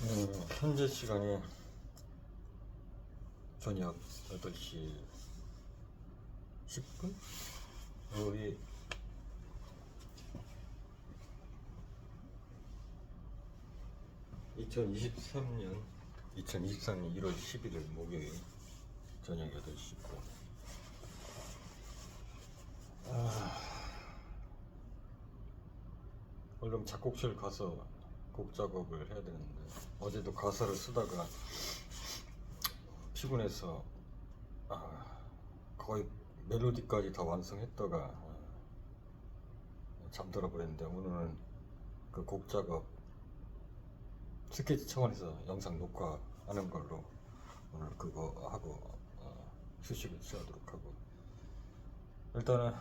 현재 시간이 저녁 8시 10분? 우리 2023년 1월 11일 목요일 저녁 8시 10분. 얼른 작곡실 가서 곡 작업을 해야 되는데, 어제도 가사를 쓰다가 피곤해서 거의 멜로디까지 다 완성했다가 잠들어 버렸는데, 오늘은 그 곡 작업 스케치 차원에서 영상 녹화하는 걸로 오늘 그거 하고 휴식을 취하도록 하고, 일단은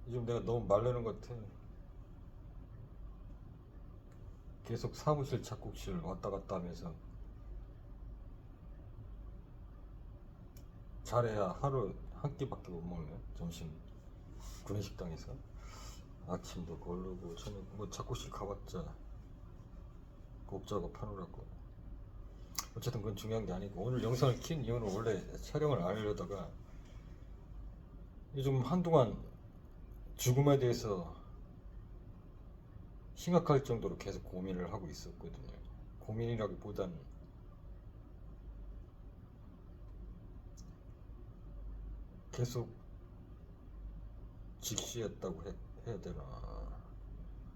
요즘 내가 너무 말르는 것 같아. 계속 사무실 작곡실 왔다 갔다 하면서 잘해야 하루 한 끼밖에 못 먹네. 점심 구내식당에서 아침도 거르고 저녁 뭐 작곡실 가봤자 곡 작업하느라고. 어쨌든 그건 중요한 게 아니고, 오늘 영상을 킨 이유는 원래 촬영을 안 하려다가 요즘 한동안 죽음에 대해서 심각할 정도로 계속 고민을 하고 있었거든요. 고민이라기보단 계속 직시했다고 해야 되나.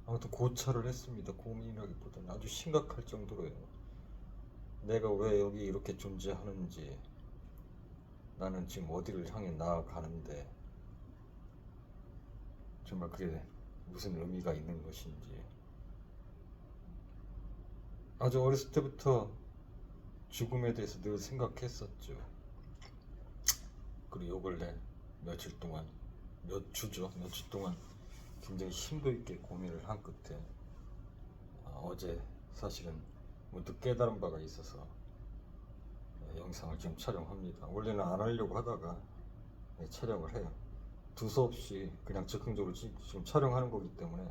아무튼 고찰을 했습니다. 고민이라기보다는 아주 심각할 정도로요. 내가 왜 여기 이렇게 존재하는지, 나는 지금 어디를 향해 나아가는데 정말 그게 무슨 의미가 있는 것인지. 아주 어렸을 때부터 죽음에 대해서 늘 생각했었죠. 그리고 요 근래 며칠 동안, 며칠 동안 굉장히 심도 있게 고민을 한 끝에 어제 사실은 문득 깨달은 바가 있어서 영상을 지금 촬영합니다. 원래는 안 하려고 하다가 촬영을 해요. 두서없이 그냥 즉흥적으로 지금 촬영하는 거기 때문에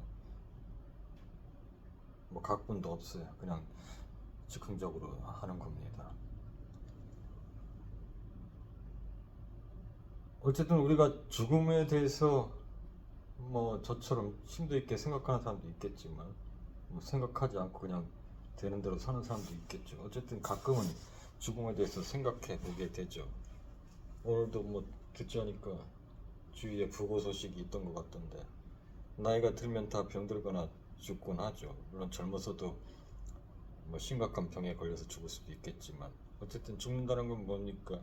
뭐 각본도 없어요. 그냥 즉흥적으로 하는 겁니다. 어쨌든 우리가 죽음에 대해서 뭐 저처럼 심도 있게 생각하는 사람도 있겠지만, 뭐 생각하지 않고 그냥 되는 대로 사는 사람도 있겠죠. 어쨌든 가끔은 죽음에 대해서 생각해 보게 되죠. 오늘도 뭐 듣지 않으니까 주위에 부고 소식이 있던 것 같던데, 나이가 들면 다 병들거나 죽곤 하죠. 물론 젊어서도 뭐 심각한 병에 걸려서 죽을 수도 있겠지만, 어쨌든 죽는다는 건 뭡니까?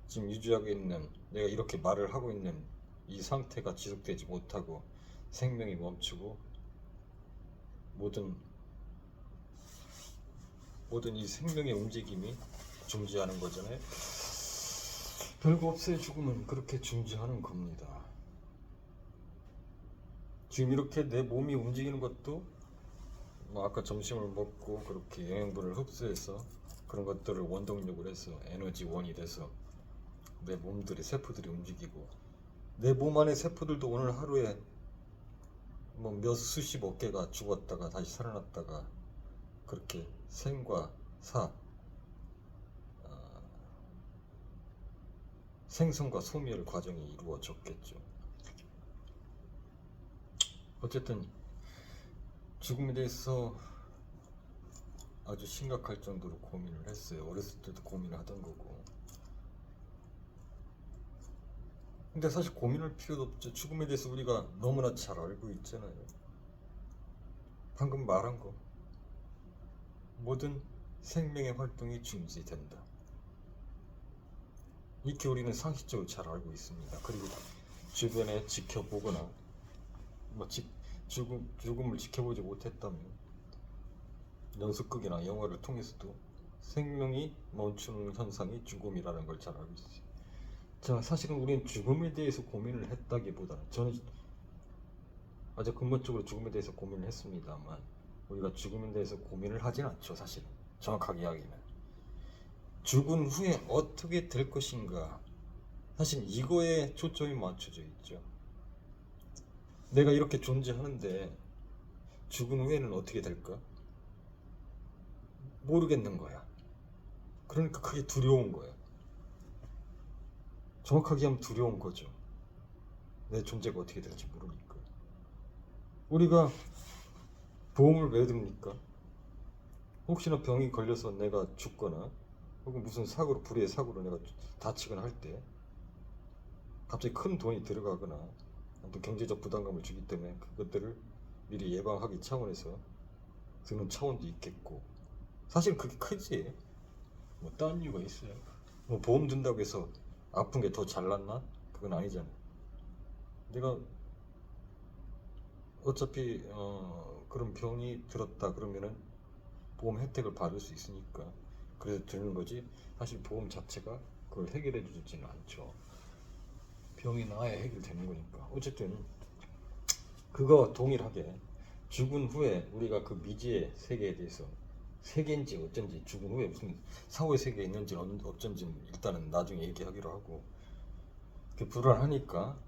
지금 유지하고 있는, 내가 이렇게 말을 하고 있는 이 상태가 지속되지 못하고 생명이 멈추고 모든 이 생명의 움직임이 중지하는 거잖아요. 별거 없어요. 죽음은 그렇게 중지하는 겁니다. 지금 이렇게 내 몸이 움직이는 것도 뭐 아까 점심을 먹고 그렇게 영양분을 흡수해서 그런 것들을 원동력으로 해서 에너지원이 돼서 내 몸들이, 세포들이 움직이고, 내 몸 안의 세포들도 오늘 하루에 뭐 몇 수십억 개가 죽었다가 다시 살아났다가 그렇게 생과 사, 생성과 소멸 과정이 이루어졌겠죠. 어쨌든 죽음에 대해서 아주 심각할 정도로 고민을 했어요. 어렸을 때도 고민을 하던 거고. 근데 사실 고민할 필요도 없죠. 죽음에 대해서 우리가 너무나 잘 알고 있잖아요. 방금 말한 거, 모든 생명의 활동이 중지된다. 이렇게 우리는 상식적으로 잘 알고 있습니다. 그리고 주변에 지켜보거나 뭐 죽음을 지켜보지 못했다면 연속극이나 영화를 통해서도 생명이 멈추는 현상이 죽음이라는 걸 잘 알고 있어요. 자, 사실은 우리는 죽음에 대해서 고민을 했다기보다는, 저는 아주 근본적으로 죽음에 대해서 고민을 했습니다만, 우리가 죽음에 대해서 고민을 하진 않죠. 사실은 정확하게 이야기하면 죽은 후에 어떻게 될 것인가, 사실 이거에 초점이 맞춰져 있죠. 내가 이렇게 존재하는데 죽은 후에는 어떻게 될까? 모르겠는 거야. 그러니까 그게 두려운 거야. 정확하게 하면 두려운 거죠. 내 존재가 어떻게 될지 모르니까. 우리가 보험을 왜 듭니까? 혹시나 병이 걸려서 내가 죽거나 혹은 무슨 사고로 불의의 사고로 내가 다치거나 할 때 갑자기 큰 돈이 들어가거나 또 경제적 부담감을 주기 때문에 그것들을 미리 예방하기 차원에서 드는 차원도 있겠고, 사실 그게 크지. 뭐 다른 이유가 있어요? 뭐 보험 든다고 해서 아픈 게 더 잘났나? 그건 아니잖아. 내가 어차피 그런 병이 들었다 그러면은 보험 혜택을 받을 수 있으니까 그래서 드는 거지, 사실 보험 자체가 그걸 해결해 주지는 않죠. 병이 나야 해결되는 거니까. 어쨌든 그거 동일하게 죽은 후에 우리가 그 미지의 세계에 대해서, 세계인지 어쩐지, 죽은 후에 무슨 사후의 세계에 있는지 어쩐지는 일단은 나중에 얘기하기로 하고, 그게 불안하니까.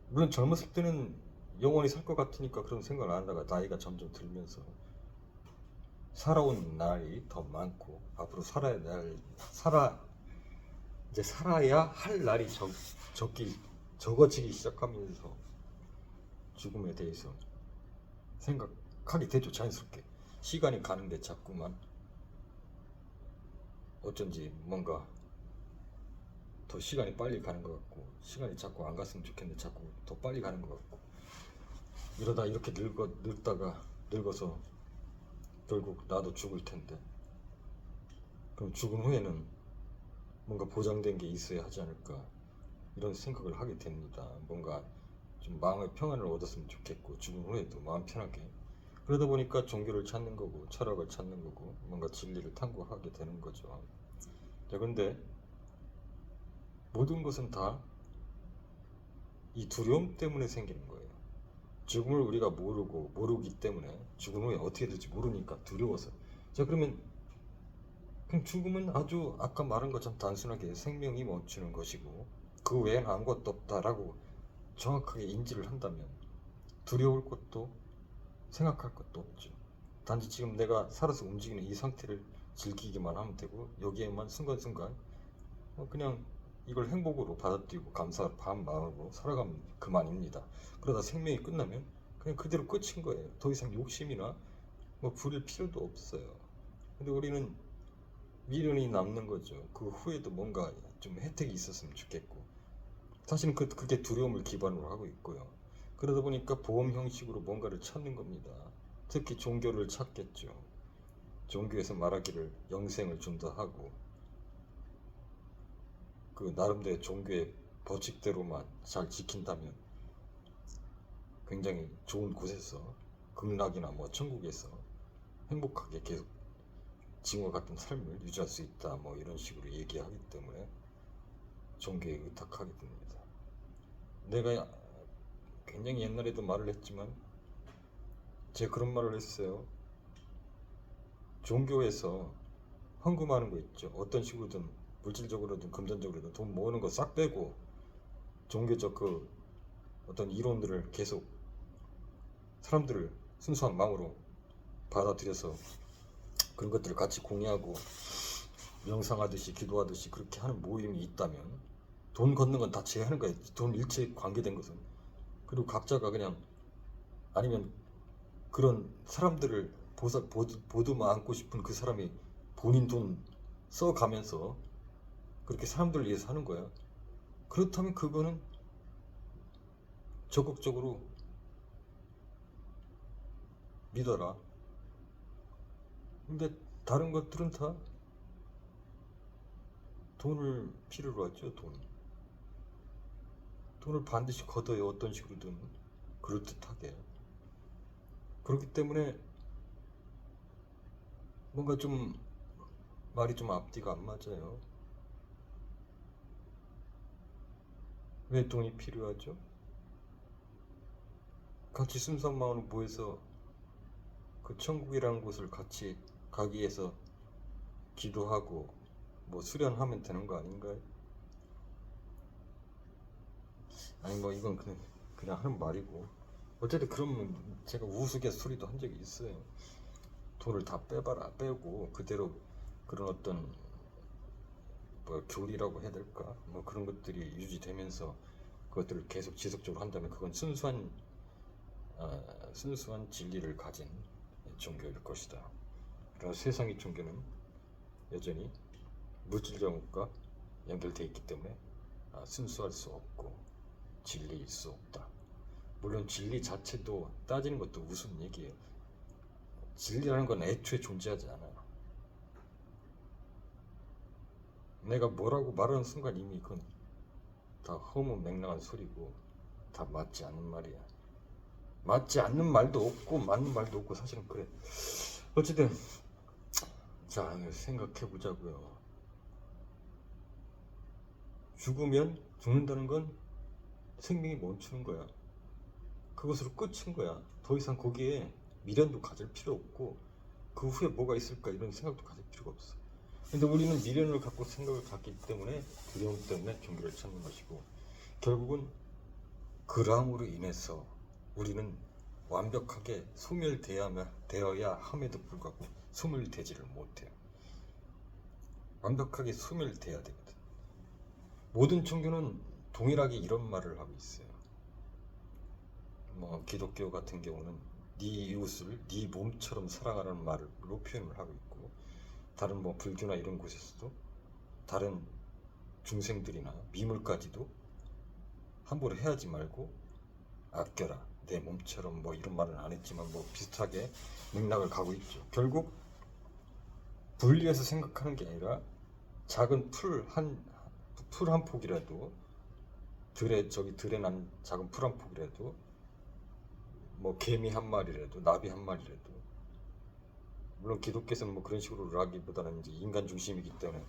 물론 젊었을 때는 영원히 살 것 같으니까 그런 생각을 안 하다가 나이가 점점 들면서 살아온 날이 더 많고 앞으로 살아야 할 날이 적어지기 시작하면서 죽음에 대해서 생각하게 되죠. 자연스럽게 시간이 가는 게 자꾸만 어쩐지 뭔가 더 시간이 빨리 가는 것 같고, 시간이 자꾸 안 갔으면 좋겠는데 자꾸 더 빨리 가는 것 같고, 이러다 이렇게 늙어서 결국 나도 죽을 텐데, 그럼 죽은 후에는 뭔가 보장된 게 있어야 하지 않을까, 이런 생각을 하게 됩니다. 뭔가 좀 마음의 평안을 얻었으면 좋겠고, 죽은 후에도 마음 편하게. 그러다 보니까 종교를 찾는 거고 철학을 찾는 거고 뭔가 진리를 탐구하게 되는 거죠. 자, 근데 모든 것은 다 이 두려움 때문에 생기는 거예요. 죽음을 우리가 모르기 때문에, 죽은 후에 어떻게 될지 모르니까 두려워서. 자, 그러면 그럼 죽음은 아주 아까 말한 것처럼 단순하게 생명이 멈추는 것이고 그 외엔 아무것도 없다라고 정확하게 인지를 한다면 두려울 것도 생각할 것도 없죠. 단지 지금 내가 살아서 움직이는 이 상태를 즐기기만 하면 되고, 여기에만 순간순간 그냥 이걸 행복으로 받아들이고 감사한 마음으로 살아가면 그만입니다. 그러다 생명이 끝나면 그냥 그대로 끝인 거예요. 더 이상 욕심이나 뭐 부릴 필요도 없어요. 근데 우리는 미련이 남는 거죠. 그 후에도 뭔가 좀 혜택이 있었으면 좋겠고, 사실은 그게 두려움을 기반으로 하고 있고요. 그러다 보니까 보험 형식으로 뭔가를 찾는 겁니다. 특히 종교를 찾겠죠. 종교에서 말하기를 영생을 준다 하고, 그 나름대로 종교의 법칙대로만 잘 지킨다면 굉장히 좋은 곳에서, 극락이나 뭐 천국에서 행복하게 계속 지금과 같은 삶을 유지할 수 있다, 뭐 이런 식으로 얘기하기 때문에 종교에 의탁하게 됩니다. 내가 굉장히 옛날에도 말을 했지만 제가 그런 말을 했어요. 종교에서 헌금하는 거 있죠. 어떤 식으로든 물질적으로든 금전적으로든 돈 모으는 거 싹 빼고 종교적 그 어떤 이론들을 계속 사람들을 순수한 마음으로 받아들여서 그런 것들을 같이 공유하고 명상하듯이 기도하듯이 그렇게 하는 모임이 있다면, 돈 걷는 건 다 제하는 거예요. 돈 일체에 관계된 것은. 그리고 각자가 그냥, 아니면 그런 사람들을 보듬어 안고 싶은 그 사람이 본인 돈 써가면서 그렇게 사람들을 위해서 하는 거야. 그렇다면 그거는 적극적으로 믿어라. 근데 다른 것들은 다 돈을 필요로 하죠. 돈을 반드시 걷어요. 어떤 식으로든 그럴듯하게. 그렇기 때문에 뭔가 좀 말이 좀 앞뒤가 안 맞아요. 왜 돈이 필요하죠? 같이 순수한 마음으로 모여서 그 천국이라는 곳을 같이 가기 위해서 기도하고 뭐 수련하면 되는 거 아닌가요? 아니 뭐 이건 그냥 하는 말이고, 어쨌든 그러면 제가 우스갯소리도 한 적이 있어요. 돈을 다 빼고 그대로 그런 어떤 뭐 교리라고 해야 될까? 뭐 그런 것들이 유지되면서 그것들을 계속 지속적으로 한다면 그건 순수한 진리를 가진 종교일 것이다. 그러나 세상의 종교는 여전히 물질적 것과 연결되어 있기 때문에 순수할 수 없고 진리일 수 없다. 물론 진리 자체도 따지는 것도 우스운 얘기예요. 진리라는 건 애초에 존재하지 않아요. 내가 뭐라고 말하는 순간 이미 그건 다 허무맹랑한 소리고 다 맞지 않는 말이야. 맞지 않는 말도 없고 맞는 말도 없고 사실은 그래. 어쨌든 자, 생각해 보자고요. 죽으면 죽는다는 건 생명이 멈추는 거야. 그것으로 끝인 거야. 더 이상 거기에 미련도 가질 필요 없고 그 후에 뭐가 있을까 이런 생각도 가질 필요가 없어. 근데 우리는 미련을 갖고 생각을 갖기 때문에 두려움 때문에 종교를 찾는 것이고 결국은 그람으로 인해서 우리는 완벽하게 소멸되어야 함에도 불구하고 소멸되지를 못해요. 완벽하게 소멸돼야 되거든. 모든 종교는 동일하게 이런 말을 하고 있어요. 뭐 기독교 같은 경우는 네 이웃을 네 몸처럼 사랑하라는 말로 표현을 하고 있고 다른 뭐 불교나 이런 곳에서도 다른 중생들이나 미물까지도 함부로 해하지 말고 아껴라 내 몸처럼 뭐 이런 말은 안 했지만 뭐 비슷하게 맥락을 가고 있죠. 결국 분리해서 생각하는 게 아니라 작은 풀 한 폭이라도 들에 난 작은 풀 한 폭이라도 뭐 개미 한 마리라도 나비 한 마리라도 물론 기독교에서는 뭐 그런 식으로 하기보다는 이제 인간 중심이기 때문에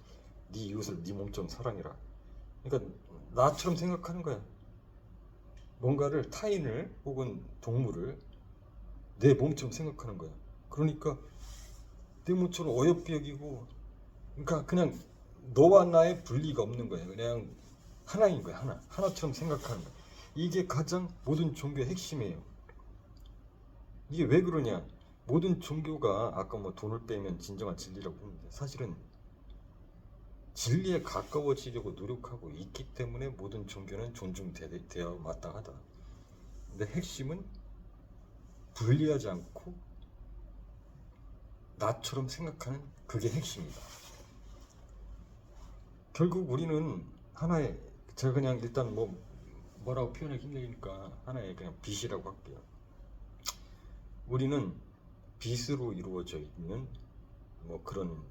네 이웃을 네 몸처럼 사랑해라. 그러니까 나처럼 생각하는 거야. 뭔가를 타인을 혹은 동물을 내 몸처럼 생각하는 거야. 그러니까 내 몸처럼 어여삐 여기고 그러니까 그냥 너와 나의 분리가 없는 거야. 그냥 하나인 거야. 하나처럼 생각하는 거야. 이게 가장 모든 종교의 핵심이에요. 이게 왜 그러냐? 모든 종교가 아까 뭐 돈을 빼면 진정한 진리라고 했는데 사실은 진리에 가까워지려고 노력하고 있기 때문에 모든 종교는 존중되어 마땅하다. 근데 핵심은 분리하지 않고 나처럼 생각하는 그게 핵심이다. 결국 우리는 하나의 제가 그냥 일단 뭐라고 표현하기 힘드니까 하나의 그냥 빛이라고 할게요. 우리는 빛으로 이루어져 있는 뭐 그런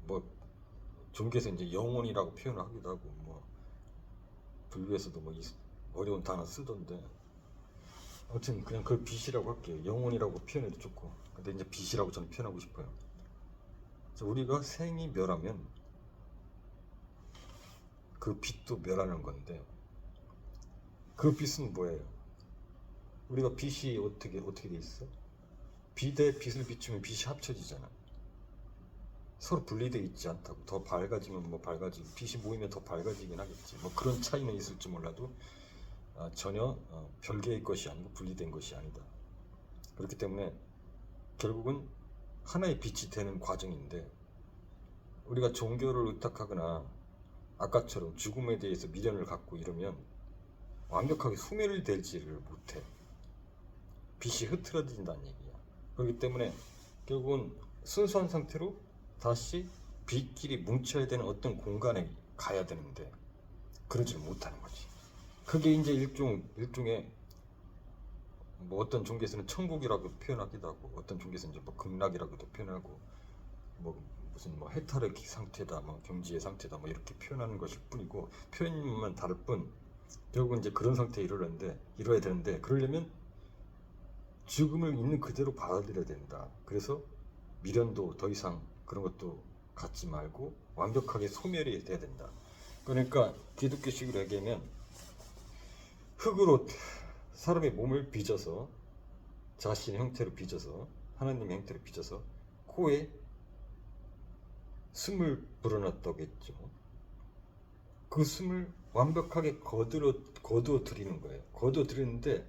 뭐 종교에서 이제 영혼이라고 표현을 하기도 하고 뭐 불교에서도 뭐 어려운 단어 쓰던데 아무튼 그냥 그걸 빛이라고 할게요. 영혼이라고 표현해도 좋고 근데 이제 빛이라고 저는 표현하고 싶어요. 우리가 생이 멸하면 그 빛도 멸하는 건데 그 빛은 뭐예요? 우리가 빛이 어떻게 돼 있어? 빛에 빛을 비추면 빛이 합쳐지잖아. 서로 분리되어 있지 않다고. 더 밝아지면 뭐 밝아지고 빛이 모이면 더 밝아지긴 하겠지. 뭐 그런 차이는 있을지 몰라도 전혀 별개의 것이 아니고 분리된 것이 아니다. 그렇기 때문에 결국은 하나의 빛이 되는 과정인데 우리가 종교를 의탁하거나 아까처럼 죽음에 대해서 미련을 갖고 이러면 완벽하게 소멸이 되지를 못해. 빛이 흐트러진다는 얘기야. 그렇기 때문에 결국은 순수한 상태로 다시 빛끼리 뭉쳐야 되는 어떤 공간에 가야 되는데 그러지 못하는 거지. 그게 이제 일종의 뭐 어떤 종교에서는 천국이라고 표현하기도 하고 어떤 종교에서는 이제 뭐 극락이라고도 표현하고 뭐 무슨 뭐 해탈의 상태다, 뭐 경지의 상태다, 뭐 이렇게 표현하는 것일 뿐이고 표현만 다를 뿐 결국은 이제 그런 상태에 이뤄야 되는데 그러려면 죽음을 있는 그대로 받아들여야 된다. 그래서 미련도 더 이상 그런 것도 갖지 말고 완벽하게 소멸이 돼야 된다. 그러니까 기독교식으로 얘기하면 흙으로 사람의 몸을 빚어서 자신의 형태로 빚어서 하나님의 형태로 빚어서 코에 숨을 불어넣었다겠죠. 그 숨을 완벽하게 거두어 드리는 거예요. 거두어 드리는데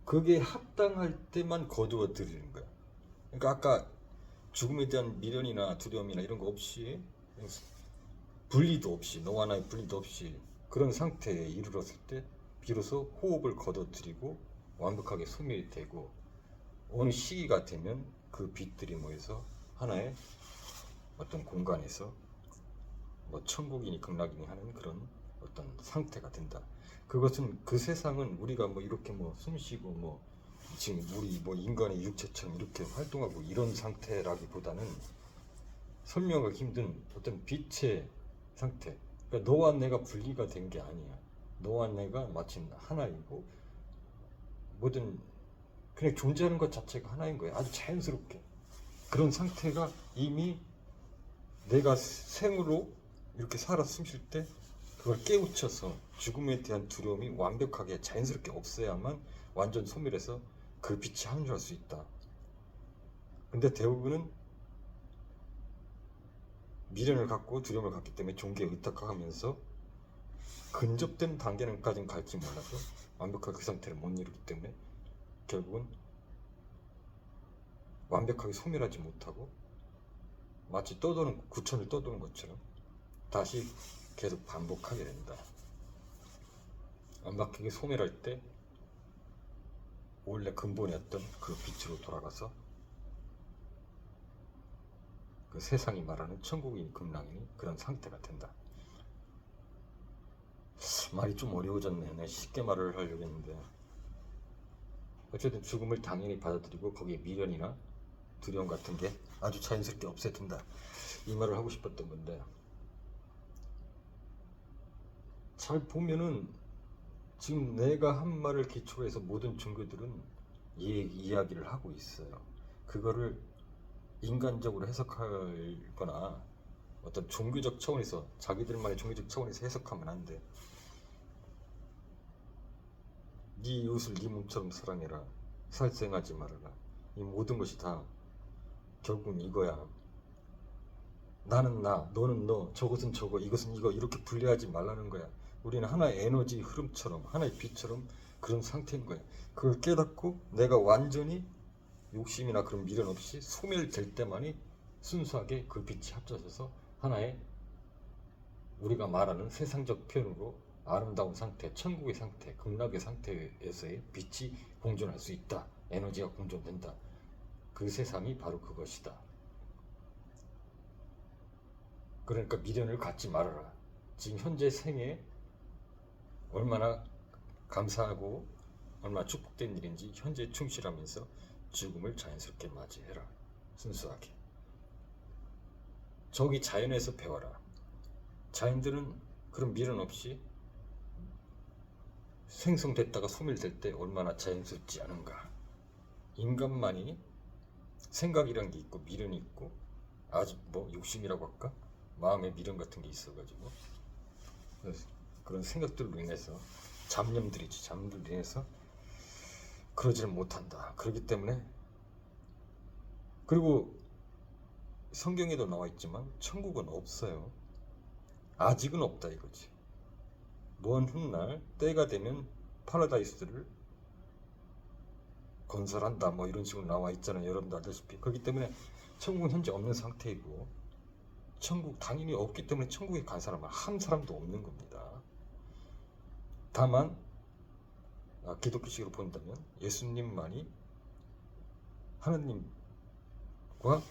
그게 합당할 때만 거두어 드리는 거야. 그러니까 아까 죽음에 대한 미련이나 두려움이나 이런 거 없이 분리도 없이 너와 나의 분리도 없이 그런 상태에 이르렀을 때 비로소 호흡을 거둬들이고 완벽하게 소멸이 되고 어느 시기가 되면 그 빛들이 모여서 하나의 어떤 공간에서 뭐 천국이니 극락이니 하는 그런 어떤 상태가 된다. 그것은 그 세상은 우리가 뭐 이렇게 뭐 숨쉬고 뭐 지금 우리 뭐 인간의 육체처럼 이렇게 활동하고 이런 상태라기보다는 설명하기 힘든 어떤 빛의 상태. 그러니까 너와 내가 분리가 된 게 아니야. 너와 내가 마침 하나이고 뭐든 그냥 존재하는 것 자체가 하나인 거야. 아주 자연스럽게. 그런 상태가 이미 내가 생으로 이렇게 살아 숨쉴 때 그걸 깨우쳐서 죽음에 대한 두려움이 완벽하게 자연스럽게 없어야만 완전 소멸해서 그 빛이 한줄할 수 있다. 근데 대부분은 미련을 갖고 두려움을 갖기 때문에 종교에 의탁하면서 근접된 단계는까지는 갈지 몰라도 완벽하게 그 상태를 못 이루기 때문에 결국은 완벽하게 소멸하지 못하고 마치 떠도는 구천을 떠도는 것처럼 다시 계속 반복하게 된다. 완벽하게 소멸할 때 원래 근본이었던 그 빛으로 돌아가서 그 세상이 말하는 천국이니 극락이니 그런 상태가 된다. 말이 좀 어려워졌네. 내가 쉽게 말을 하려고 했는데 어쨌든 죽음을 당연히 받아들이고 거기에 미련이나 두려움 같은 게 아주 자연스럽게 없애진다. 이 말을 하고 싶었던 건데 잘 보면은 지금 내가 한 말을 기초로 해서 모든 종교들은 이야기를 하고 있어요. 그거를 인간적으로 해석하거나 어떤 종교적 차원에서 자기들만의 종교적 차원에서 해석하면 안 돼. 네 이웃을 네 몸처럼 사랑해라. 살생하지 말아라. 이 모든 것이 다 결국은 이거야. 나는 나, 너는 너, 저것은 저거, 이것은 이거 이렇게 분리하지 말라는 거야. 우리는 하나의 에너지 흐름처럼 하나의 빛처럼 그런 상태인 거야. 그걸 깨닫고 내가 완전히 욕심이나 그런 미련 없이 소멸될 때만이 순수하게 그 빛이 합쳐져서 하나의 우리가 말하는 세상적 표현으로 아름다운 상태, 천국의 상태, 극락의 상태에서의 빛이 공존할 수 있다. 에너지가 공존된다. 그 세상이 바로 그것이다. 그러니까 미련을 갖지 말아라. 지금 현재 생에 얼마나 감사하고 얼마나 축복된 일인지 현재 충실하면서 죽음을 자연스럽게 맞이해라. 순수하게. 저기 자연에서 배워라. 자연들은 그런 미련 없이 생성됐다가 소멸될 때 얼마나 자연스럽지 않은가. 인간만이 생각이란 게 있고 미련이 있고 아주 뭐 욕심이라고 할까? 마음의 미련 같은 게 있어가지고 그런 생각들로 인해서 잡념들이지. 잡념들로 인해서 그러지를 못한다. 그렇기 때문에 그리고 성경에도 나와 있지만 천국은 없어요. 아직은 없다 이거지. 먼 훗날 때가 되면 파라다이스를 건설한다 뭐 이런 식으로 나와 있잖아요. 여러분도 알다시피. 그렇기 때문에 천국은 현재 없는 상태이고 천국 당연히 없기 때문에 천국에 간 사람은 한 사람도 없는 겁니다. 다만 기독교식으로 본다면 예수님만이 하느님과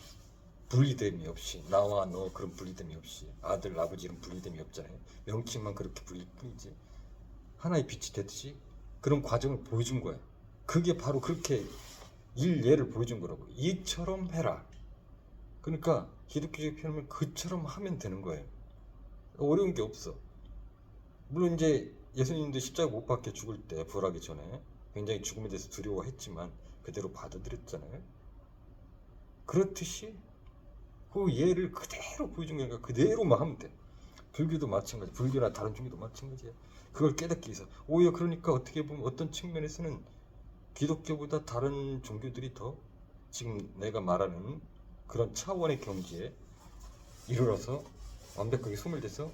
분리됨이 없이 나와 너 그런 분리됨이 없이 아들 아버지 이런 분리됨이 없잖아요. 명칭만 그렇게 불릴 뿐이지 하나의 빛이 됐듯이 그런 과정을 보여준 거야. 그게 바로 그렇게 일예를 보여준 거라고. 이처럼 해라. 그러니까 기독교적 표현을 그처럼 하면 되는 거예요. 어려운 게 없어. 물론 이제 예수님도 십자가 못 박혀 죽을 때 부활하기 전에 굉장히 죽음에 대해서 두려워했지만 그대로 받아들였잖아요. 그렇듯이 그 예를 그대로 보여준 거니까 그대로만 하면 돼. 불교도 마찬가지. 불교나 다른 종교도 마찬가지야. 그걸 깨닫기 위해서 오히려 그러니까 어떻게 보면 어떤 측면에서는 기독교보다 다른 종교들이 더 지금 내가 말하는 그런 차원의 경지에 이르러서 완벽하게 소멸돼서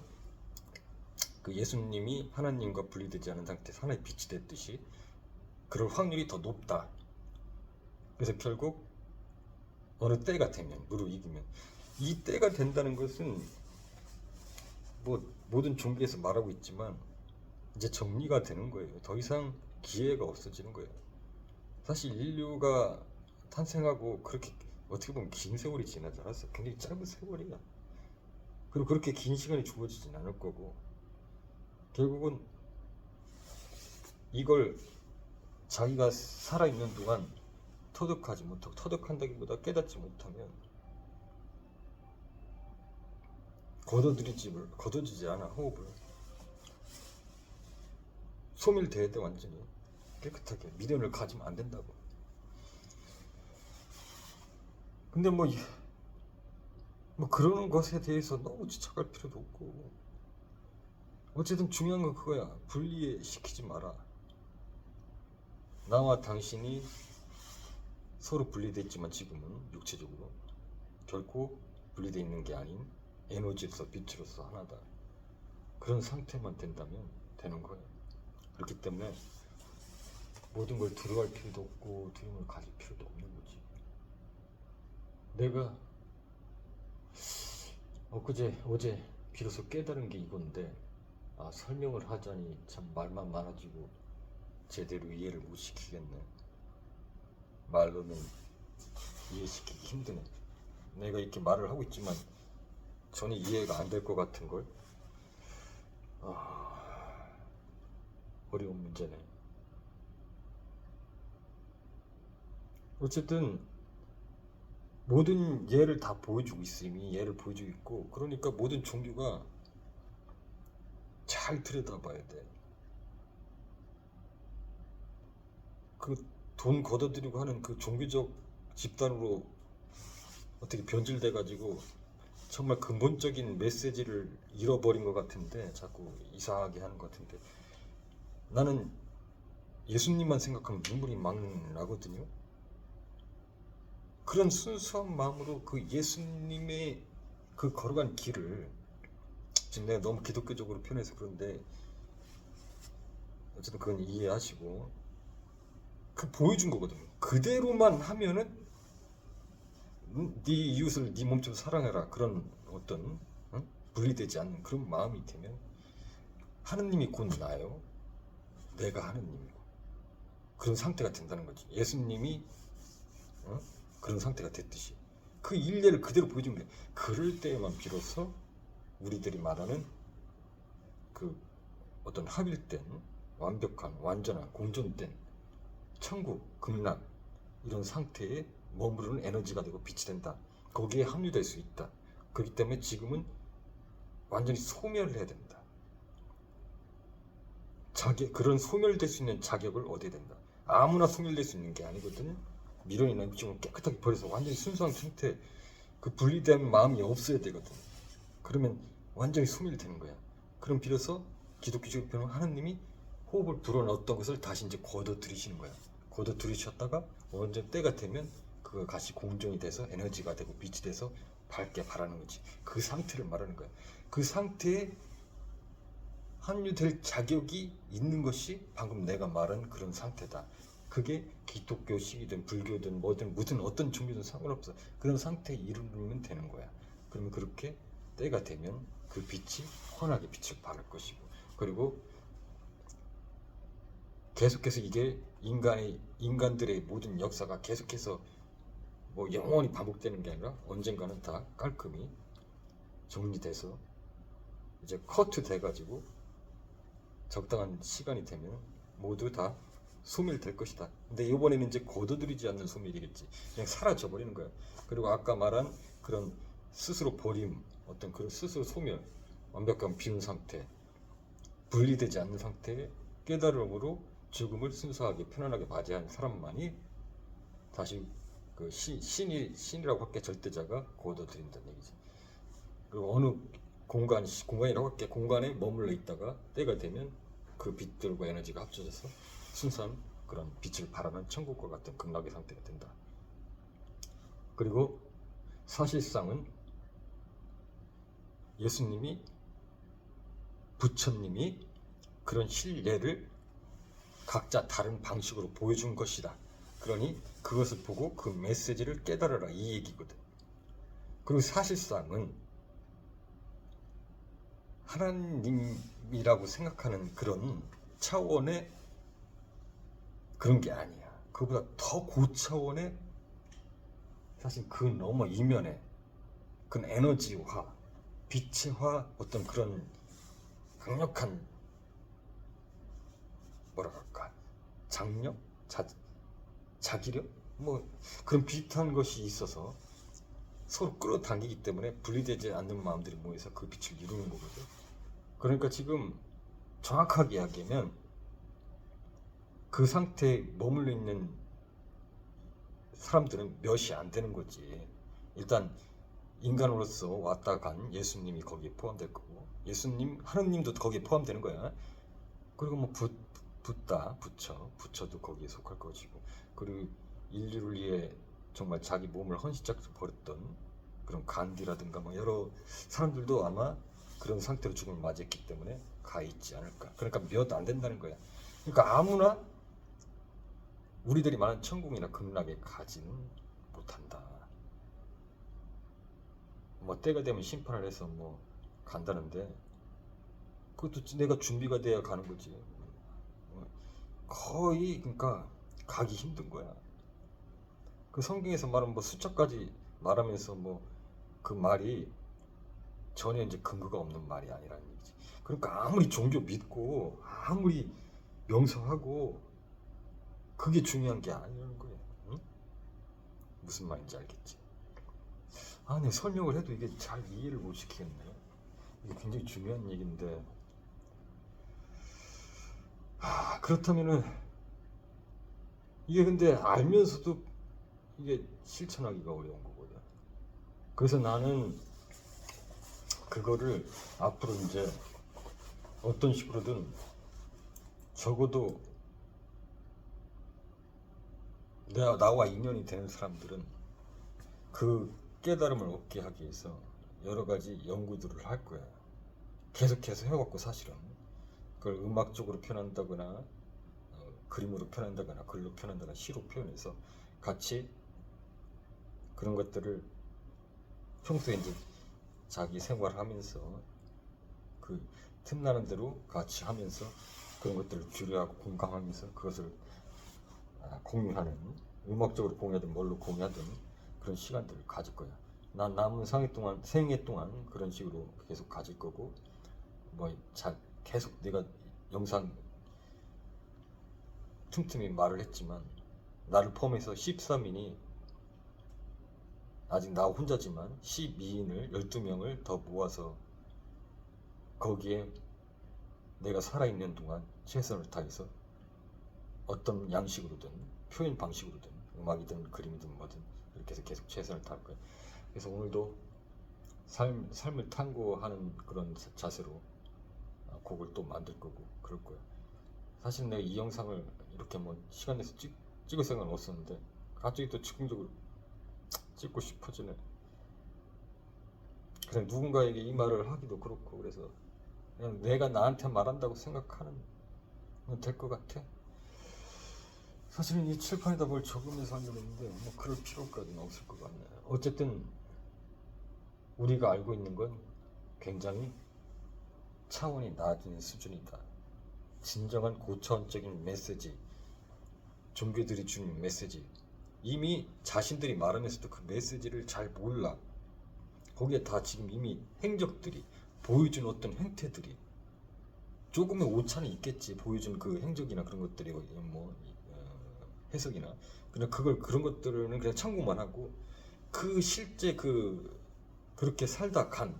그 예수님이 하나님과 분리되지 않은 상태에서 하나의 빛이 됐듯이 그럴 확률이 더 높다. 그래서 결국 어느 때가 되면 무르익으면 이 때가 된다는 것은 뭐 모든 종교에서 말하고 있지만 이제 정리가 되는 거예요. 더 이상 기회가 없어지는 거예요. 사실 인류가 탄생하고 그렇게 어떻게 보면 긴 세월이 지나지 않았어. 굉장히 짧은 세월이야. 그리고 그렇게 긴 시간이 주어지진 않을 거고 결국은 이걸 자기가 살아있는 동안 터득하지 못하고 터득한다기보다 깨닫지 못하면 걷어들이지 않아. 호흡을 소멸돼야 돼. 완전히 깨끗하게 미련을 가지면 안 된다고. 근데 뭐 그러는 것에 대해서 너무 지적할 필요도 없고 어쨌든 중요한 건 그거야. 분리시키지 마라. 나와 당신이 서로 분리되어 있지만 지금은 육체적으로 결코 분리되어 있는 게 아닌 에너지로서 빛으로서 하나다. 그런 상태만 된다면 되는 거예요. 그렇기 때문에 모든 걸 두려워할 필요도 없고 두려움을 가질 필요도 없는 거지. 내가 어제 비로소 깨달은 게 이건데 설명을 하자니 참 말만 많아지고 제대로 이해를 못 시키겠네. 말로는 이해시키기 힘드네. 내가 이렇게 말을 하고 있지만 전혀 이해가 안 될 것 같은 걸. 어려운 문제네. 어쨌든 모든 예를 다 보여주고 있으니 예를 보여주고 있고 그러니까 모든 종교가 잘 들여다봐야 돼. 그 돈 걷어들이고 하는 그 종교적 집단으로 어떻게 변질돼 가지고 정말 근본적인 메시지를 잃어버린 것 같은데 자꾸 이상하게 하는 것 같은데 나는 예수님만 생각하면 눈물이 막 나거든요. 그런 순수한 마음으로 그 예수님의 그 걸어간 길을 지금 내가 너무 기독교적으로 표현해서 그런데 어쨌든 그건 이해하시고 그 보여준 거거든요. 그대로만 하면은 네 이웃을 네 몸처럼 사랑해라 그런 어떤 분리되지 않는 그런 마음이 되면 하느님이 곧 나요. 내가 하느님이고 그런 상태가 된다는 거지. 예수님이 그런 상태가 됐듯이 그 일례를 그대로 보여주면 돼. 그럴 때에만 비로소 우리들이 말하는 그 어떤 합일된 완벽한 완전한 공존된 천국, 극락 이런 상태에 머무르는 에너지가 되고 빛이 된다. 거기에 합류될 수 있다. 그렇기 때문에 지금은 완전히 소멸해야 된다. 그런 소멸될 수 있는 자격을 얻어야 된다. 아무나 소멸될 수 있는 게 아니거든. 미련이나 욕심을 깨끗하게 버려서 완전히 순수한 상태, 그 분리된 마음이 없어야 되거든. 그러면 완전히 소멸되는 거야. 그럼 비로소 기독교적 표현은 하느님이 호흡을 불어넣었던 것을 다시 이제 걷어들이시는 거야. 걷어들이셨다가 언제 때가 되면 그가 다시 공존이 돼서 에너지가 되고 빛이 돼서 밝게 바라는 거지. 그 상태를 말하는 거야. 그 상태에 합류될 자격이 있는 것이 방금 내가 말한 그런 상태다. 그게 기독교식이든 불교든 뭐든 무슨 어떤 종교든 상관없어. 그런 상태에 이르면 되는 거야. 그러면 그렇게 때가 되면 그 빛이 환하게 빛을 발할 것이고 그리고 계속해서 이게 인간들의 모든 역사가 계속해서 뭐 영원히 반복되는 게 아니라 언젠가는 다 깔끔히 정리돼서 이제 커트 돼가지고 적당한 시간이 되면 모두 다 소멸될 것이다. 근데 이번에는 이제 걷어들이지 않는 소멸이겠지. 그냥 사라져 버리는 거야. 그리고 아까 말한 그런 스스로 버림, 어떤 그런 스스로 소멸, 완벽한 비운 상태, 분리되지 않는 상태의 깨달음으로 죽음을 순수하게 편안하게 맞이한 사람만이 다시 그 신이라고 할게 절대자가 걷어들인다는 얘기지. 그리고 어느 공간이라고 할게 공간에 머물러 있다가 때가 되면 그 빛들과 에너지가 합쳐져서 순수한 그런 빛을 발하는 천국과 같은 극락의 상태가 된다. 그리고 사실상은 예수님이 부처님이 그런 실례를 각자 다른 방식으로 보여준 것이다. 그러니 그것을 보고 그 메시지를 깨달아라 이 얘기거든. 그리고 사실상은 하나님이라고 생각하는 그런 차원의 그런 게 아니야. 그보다 더 고차원의 사실 그 너머 이면에 그런 에너지화, 빛의화 어떤 그런 강력한 뭐라 그럴까 장력, 자기력 뭐 그런 비슷한 것이 있어서 서로 끌어당기기 때문에 분리되지 않는 마음들이 모여서 그 빛을 이루는 거거든. 그러니까 지금 정확하게 이야기하면 그 상태에 머물러 있는 사람들은 몇이 안 되는 거지. 일단 인간으로서 왔다 간 예수님이 거기에 포함될 거고, 예수님, 하느님도 거기에 포함되는 거야. 그리고 뭐 부처도 거기에 속할 것이고, 그리고 인류를 위해 정말 자기 몸을 헌신적으로 버렸던 그런 간디라든가 뭐 여러 사람들도 아마 그런 상태로 죽음을 맞이했기 때문에 가 있지 않을까. 그러니까 몇 안 된다는 거야. 그러니까 아무나 우리들이 말하는 천국이나 극락에 가지는 못한다. 뭐 때가 되면 심판을 해서 뭐 간다는데 그것도 내가 준비가 돼야 가는 거지. 거의 그러니까 가기 힘든 거야. 그 성경에서 말하는 뭐 숫자까지 말하면서 뭐 그 말이 전혀 이제 근거가 없는 말이 아니라는 얘기지. 그러니까 아무리 종교 믿고 아무리 명성하고 그게 중요한 게 아니라는 거예요. 응? 무슨 말인지 알겠지? 아, 네, 설명을 해도 이게 잘 이해를 못 시키겠네. 이게 굉장히 중요한 얘기인데. 그렇다면은 이게 근데 알면서도 이게 실천하기가 어려운 거거든. 그래서 나는 그거를 앞으로 이제 어떤 식으로든 적어도 나와 인연이 되는 사람들은 그 깨달음을 얻게 하기 위해서 여러 가지 연구들을 할 거야. 계속해서 해왔고 사실은 그걸 음악적으로 표현한다거나 그림으로 표현한다거나 글로 표현한다거나 시로 표현해서 같이 그런 것들을 평소에 이제 자기 생활하면서 그 틈나는 대로 같이 하면서 그런 것들을 규례하고 공감하면서 그것을 공유하는 음악적으로 공유하든 뭘로 공유하든 그런 시간들을 가질 거야. 난 남은 생애 동안 그런 식으로 계속 가질 거고 뭐 계속 내가 영상 틈틈이 말을 했지만 나를 포함해서 13인이 아직 나 혼자지만 12인을 12명을 더 모아서 거기에 내가 살아있는 동안 최선을 다해서 어떤 양식으로든 표현 방식으로든 음악이든 그림이든 뭐든 이렇게 해서 계속 최선을 다할 거예요. 그래서 오늘도 삶을 탐구하는 그런 자세로 곡을 또 만들 거고 그럴 거예요. 사실 내가 이 영상을 이렇게 뭐 시간 내서 찍을 생각은 없었는데 갑자기 또 즉흥적으로 찍고 싶어지네. 그냥 누군가에게 이 말을 하기도 그렇고 그래서 그냥 내가 나한테 말한다고 생각하는 될 것 같아. 사실은 이 칠판에다 뭘 적으면서 하려고 했는데 뭐 그럴 필요까지는 없을 것 같네. 어쨌든 우리가 알고 있는 건 굉장히 차원이 낮은 수준이다. 진정한 고차원적인 메시지, 종교들이 주는 메시지, 이미 자신들이 말하면서도 그 메시지를 잘 몰라. 거기에 다 지금 이미 행적들이 보여준 어떤 행태들이 조금의 오차는 있겠지. 보여준 그 행적이나 그런 것들이 뭐 해석이나 그냥 그런 것들은 그냥 참고만 하고 그 실제 그렇게 살다 간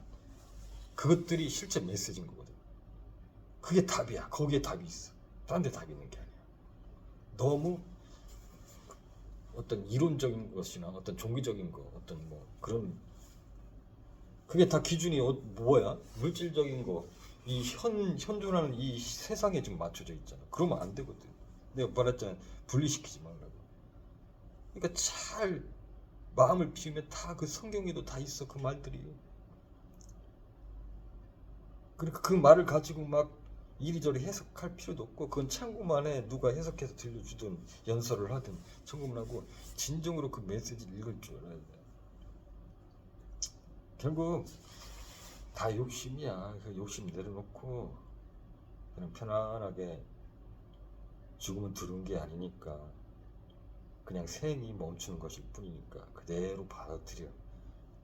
그것들이 실제 메시지인 거거든. 그게 답이야. 거기에 답이 있어. 딴 데 답이 있는 게 아니야. 너무 어떤 이론적인 것이나 어떤 종교적인 거 어떤 뭐 그런 그게 다 기준이 뭐야? 물질적인 거 이 현존하는 이 세상에 좀 맞춰져 있잖아. 그러면 안 되거든. 내가 말했잖아. 분리시키지 말라고. 그러니까 잘 마음을 비우면 다 그 성경에도 다 있어. 그 말들이. 그러니까 그 말을 가지고 막 이리저리 해석할 필요도 없고 그건 참고만에 누가 해석해서 들려주든 연설을 하든 참고만 하고 진정으로 그 메시지를 읽을 줄 알아야 돼. 결국 다 욕심이야. 그 욕심 내려놓고 그냥 편안하게 죽음은 두려운 게 아니니까 그냥 생이 멈추는 것일 뿐이니까 그대로 받아들여.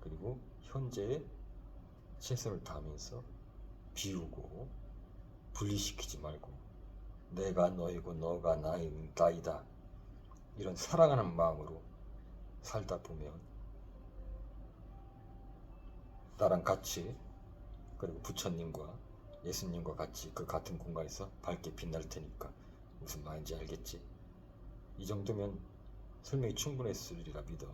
그리고 현재에 최선을 다하면서 비우고 분리시키지 말고 내가 너이고 너가 나이다 이런 사랑하는 마음으로 살다 보면 나랑 같이 그리고 부처님과 예수님과 같이 그 같은 공간에서 밝게 빛날 테니까 무슨 말인지 알겠지? 이 정도면 설명이 충분했으리라 믿어.